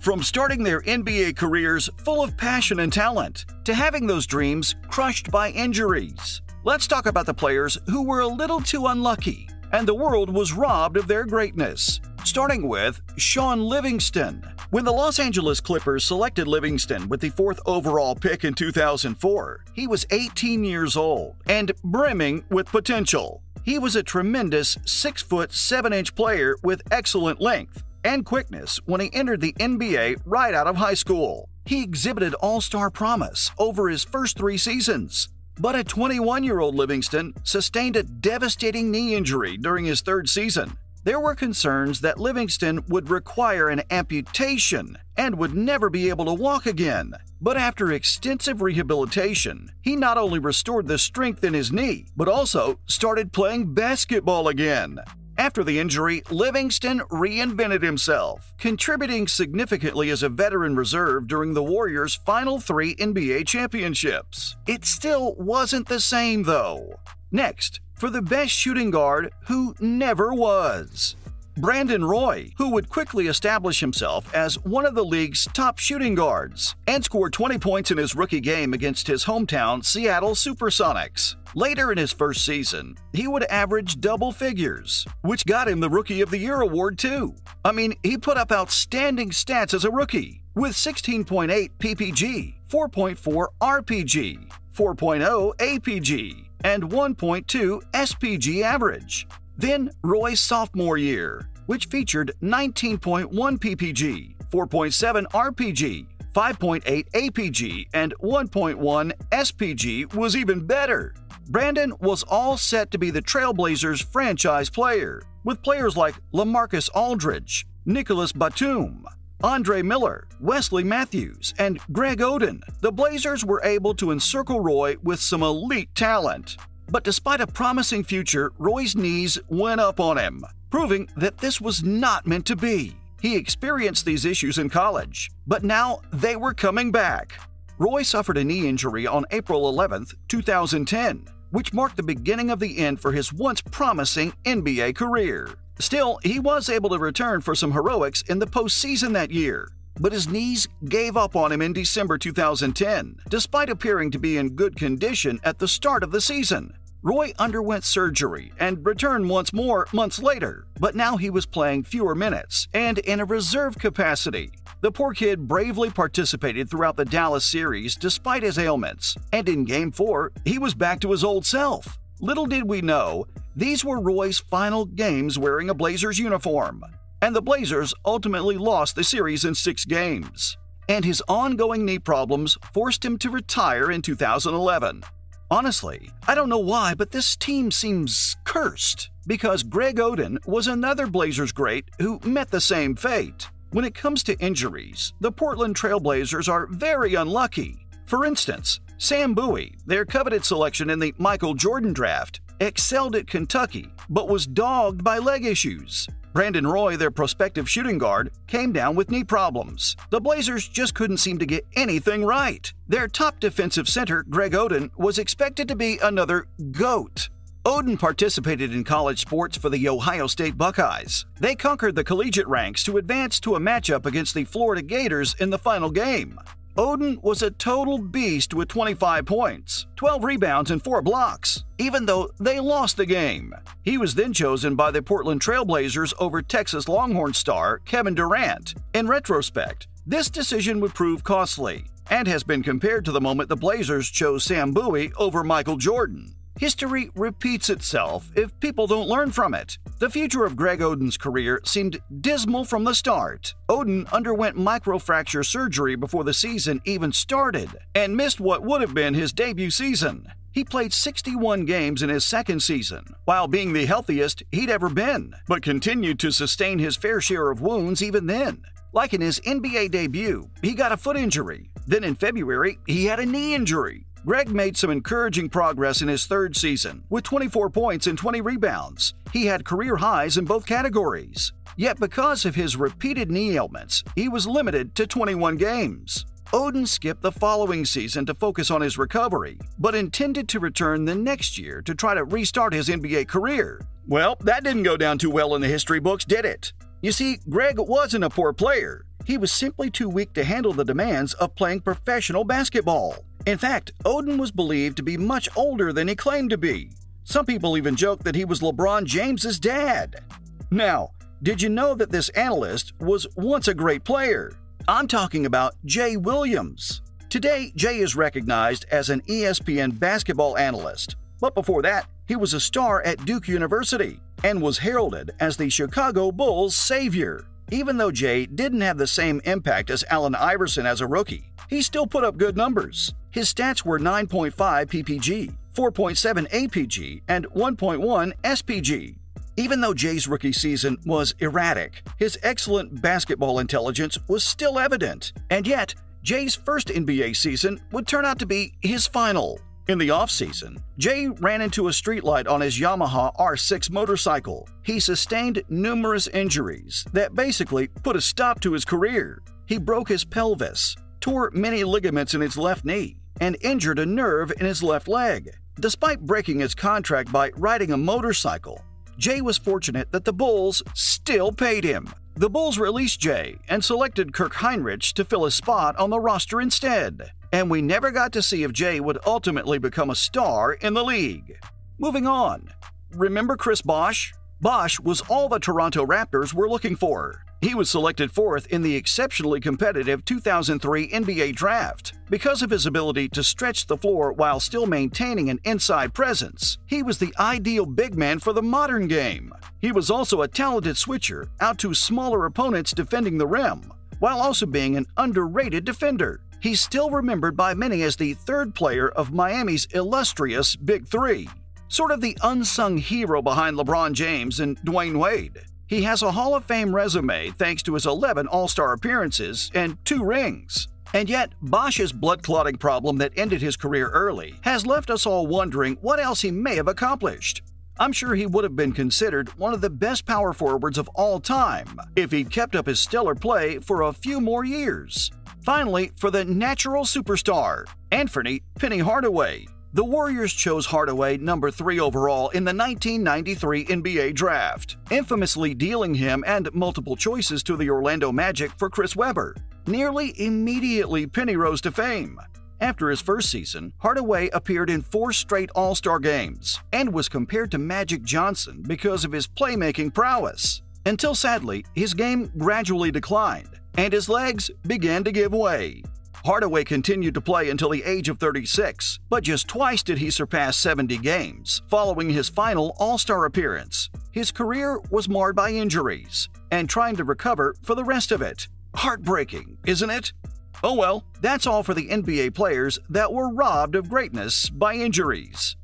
From starting their NBA careers full of passion and talent, to having those dreams crushed by injuries. Let's talk about the players who were a little too unlucky, and the world was robbed of their greatness. Starting with Shaun Livingston. When the Los Angeles Clippers selected Livingston with the 4th overall pick in 2004, he was 18 years old and brimming with potential. He was a tremendous 6-foot 7-inch player with excellent length and quickness when he entered the NBA right out of high school. He exhibited all-star promise over his first 3 seasons. But a 21-year-old Livingston sustained a devastating knee injury during his 3rd season. There were concerns that Livingston would require an amputation and would never be able to walk again. But after extensive rehabilitation, he not only restored the strength in his knee, but also started playing basketball again. After the injury, Livingston reinvented himself, contributing significantly as a veteran reserve during the Warriors' final 3 NBA championships. It still wasn't the same, though. Next, for the best shooting guard who never was. Brandon Roy, who would quickly establish himself as one of the league's top shooting guards and scored 20 points in his rookie game against his hometown Seattle Supersonics. Later in his first season, he would average double figures, which got him the Rookie of the Year award too. He put up outstanding stats as a rookie, with 16.8 PPG, 4.4 RPG, 4.0 APG, and 1.2 SPG average. Then Roy's sophomore year, which featured 19.1 PPG, 4.7 RPG, 5.8 APG, and 1.1 SPG was even better. Brandon was all set to be the Trailblazers' franchise player, with players like LaMarcus Aldridge, Nicholas Batum, Andre Miller, Wesley Matthews, and Greg Oden. The Blazers were able to encircle Roy with some elite talent. But despite a promising future, Roy's knees went up on him, proving that this was not meant to be. He experienced these issues in college, but now they were coming back. Roy suffered a knee injury on April 11, 2010, which marked the beginning of the end for his once promising NBA career. Still, he was able to return for some heroics in the postseason that year, but his knees gave up on him in December 2010, despite appearing to be in good condition at the start of the season. Roy underwent surgery and returned once more months later, but now he was playing fewer minutes and in a reserve capacity. The poor kid bravely participated throughout the Dallas series despite his ailments, and in Game 4, he was back to his old self. Little did we know, these were Roy's final games wearing a Blazers uniform, and the Blazers ultimately lost the series in 6 games. And his ongoing knee problems forced him to retire in 2011. Honestly, I don't know why, but this team seems cursed, because Greg Oden was another Blazers great who met the same fate. When it comes to injuries, the Portland Trail Blazers are very unlucky. For instance, Sam Bowie, their coveted selection in the Michael Jordan draft, excelled at Kentucky, but was dogged by leg issues. Brandon Roy, their prospective shooting guard, came down with knee problems. The Blazers just couldn't seem to get anything right. Their top defensive center, Greg Oden, was expected to be another GOAT. Oden participated in college sports for the Ohio State Buckeyes. They conquered the collegiate ranks to advance to a matchup against the Florida Gators in the final game. Oden was a total beast with 25 points, 12 rebounds, and 4 blocks, even though they lost the game. He was then chosen by the Portland Trail Blazers over Texas Longhorn star Kevin Durant. In retrospect, this decision would prove costly, and has been compared to the moment the Blazers chose Sam Bowie over Michael Jordan. History repeats itself if people don't learn from it. The future of Greg Oden's career seemed dismal from the start. Oden underwent microfracture surgery before the season even started and missed what would have been his debut season. He played 61 games in his 2nd season, while being the healthiest he'd ever been, but continued to sustain his fair share of wounds even then. Like in his NBA debut, he got a foot injury. Then in February, he had a knee injury. Greg made some encouraging progress in his 3rd season, with 24 points and 20 rebounds. He had career highs in both categories. Yet because of his repeated knee ailments, he was limited to 21 games. Oden skipped the following season to focus on his recovery, but intended to return the next year to try to restart his NBA career. Well, that didn't go down too well in the history books, did it? You see, Greg wasn't a poor player. He was simply too weak to handle the demands of playing professional basketball. In fact, Oden was believed to be much older than he claimed to be. Some people even joke that he was LeBron James's dad. Now, did you know that this analyst was once a great player? I'm talking about Jay Williams. Today, Jay is recognized as an ESPN basketball analyst, but before that, he was a star at Duke University and was heralded as the Chicago Bulls' savior. Even though Jay didn't have the same impact as Allen Iverson as a rookie, he still put up good numbers. His stats were 9.5 PPG, 4.7 APG, and 1.1 SPG. Even though Jay's rookie season was erratic, his excellent basketball intelligence was still evident. And yet, Jay's first NBA season would turn out to be his final. In the offseason, Jay ran into a streetlight on his Yamaha R6 motorcycle. He sustained numerous injuries that basically put a stop to his career. He broke his pelvis, tore many ligaments in his left knee, and injured a nerve in his left leg. Despite breaking his contract by riding a motorcycle, Jay was fortunate that the Bulls still paid him. The Bulls released Jay and selected Kirk Hinrich to fill his spot on the roster instead. And we never got to see if Jay would ultimately become a star in the league. Moving on. Remember Chris Bosh? Bosh was all the Toronto Raptors were looking for. He was selected fourth in the exceptionally competitive 2003 NBA Draft. Because of his ability to stretch the floor while still maintaining an inside presence, he was the ideal big man for the modern game. He was also a talented switcher out to smaller opponents defending the rim, while also being an underrated defender. He's still remembered by many as the third player of Miami's illustrious Big Three, sort of the unsung hero behind LeBron James and Dwayne Wade. He has a Hall of Fame resume thanks to his 11 All-Star appearances and 2 rings. And yet, Bosh's blood clotting problem that ended his career early has left us all wondering what else he may have accomplished. I'm sure he would have been considered one of the best power forwards of all time if he'd kept up his stellar play for a few more years. Finally, for the natural superstar, Anthony Penny Hardaway. The Warriors chose Hardaway number 3 overall in the 1993 NBA Draft, infamously dealing him and multiple choices to the Orlando Magic for Chris Webber. Nearly immediately, Penny rose to fame. After his first season, Hardaway appeared in 4 straight All-Star games and was compared to Magic Johnson because of his playmaking prowess. Until sadly, his game gradually declined and his legs began to give way. Hardaway continued to play until the age of 36, but just twice did he surpass 70 games following his final All-Star appearance. His career was marred by injuries and trying to recover for the rest of it. Heartbreaking, isn't it? Oh well, that's all for the NBA players that were robbed of greatness by injuries.